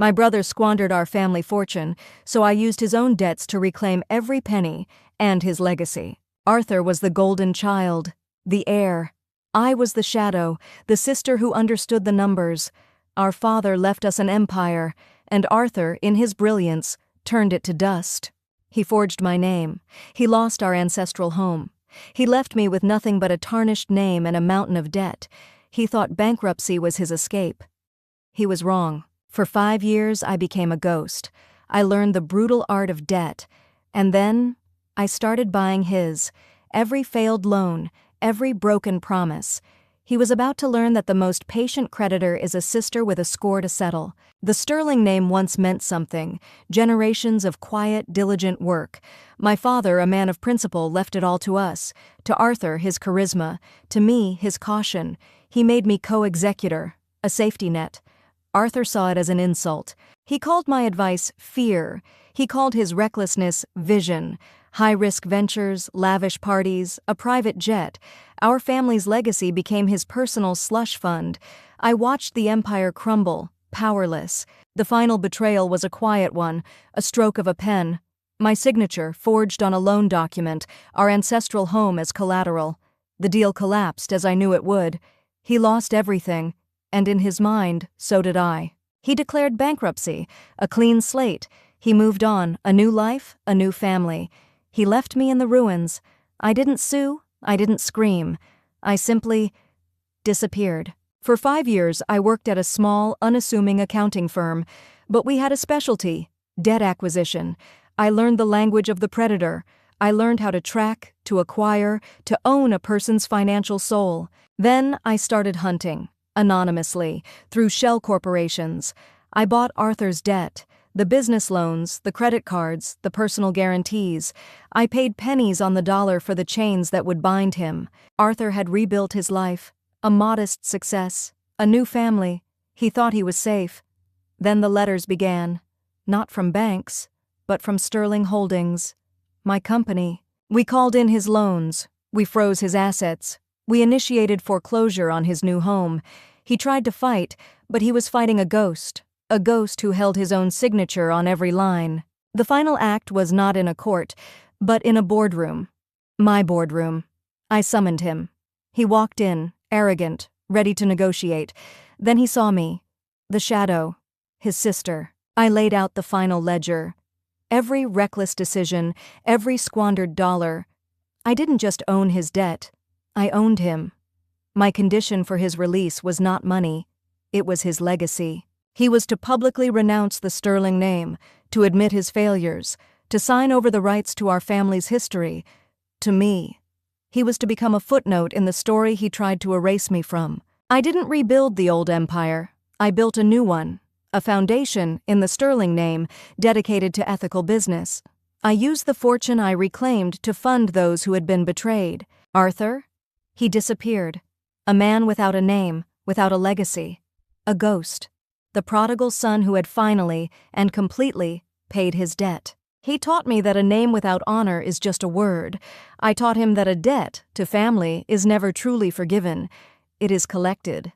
My brother squandered our family fortune, so I used his own debts to reclaim every penny and his legacy. Arthur was the golden child, the heir. I was the shadow, the sister who understood the numbers. Our father left us an empire, and Arthur, in his brilliance, turned it to dust. He forged my name. He lost our ancestral home. He left me with nothing but a tarnished name and a mountain of debt. He thought bankruptcy was his escape. He was wrong. For 5 years, I became a ghost. I learned the brutal art of debt, and then I started buying his. Every failed loan, every broken promise. He was about to learn that the most patient creditor is a sister with a score to settle. The Sterling name once meant something, generations of quiet, diligent work. My father, a man of principle, left it all to us. To Arthur, his charisma. To me, his caution. He made me co-executor, a safety net. Arthur saw it as an insult. He called my advice fear. He called his recklessness vision. High-risk ventures, lavish parties, a private jet. Our family's legacy became his personal slush fund. I watched the empire crumble, powerless. The final betrayal was a quiet one, a stroke of a pen. My signature, forged on a loan document, our ancestral home as collateral. The deal collapsed, as I knew it would. He lost everything, and in his mind, so did I. He declared bankruptcy, a clean slate. He moved on, a new life, a new family. He left me in the ruins. I didn't sue, I didn't scream. I simply disappeared. For 5 years, I worked at a small, unassuming accounting firm, but we had a specialty, debt acquisition. I learned the language of the predator. I learned how to track, to acquire, to own a person's financial soul. Then I started hunting. Anonymously, through shell corporations. I bought Arthur's debt, the business loans, the credit cards, the personal guarantees. I paid pennies on the dollar for the chains that would bind him. Arthur had rebuilt his life, a modest success, a new family. He thought he was safe. Then the letters began, not from banks, but from Sterling Holdings, my company. We called in his loans. We froze his assets. We initiated foreclosure on his new home. He tried to fight, but he was fighting a ghost who held his own signature on every line. The final act was not in a court, but in a boardroom. My boardroom. I summoned him. He walked in, arrogant, ready to negotiate. Then he saw me, the shadow, his sister. I laid out the final ledger. Every reckless decision, every squandered dollar. I didn't just own his debt. I owned him. My condition for his release was not money. It was his legacy. He was to publicly renounce the Sterling name, to admit his failures, to sign over the rights to our family's history. To me. He was to become a footnote in the story he tried to erase me from. I didn't rebuild the old empire. I built a new one. A foundation, in the Sterling name, dedicated to ethical business. I used the fortune I reclaimed to fund those who had been betrayed. Arthur? He disappeared. A man without a name, without a legacy. A ghost. The prodigal son who had finally, and completely, paid his debt. He taught me that a name without honor is just a word. I taught him that a debt, to family, is never truly forgiven. It is collected.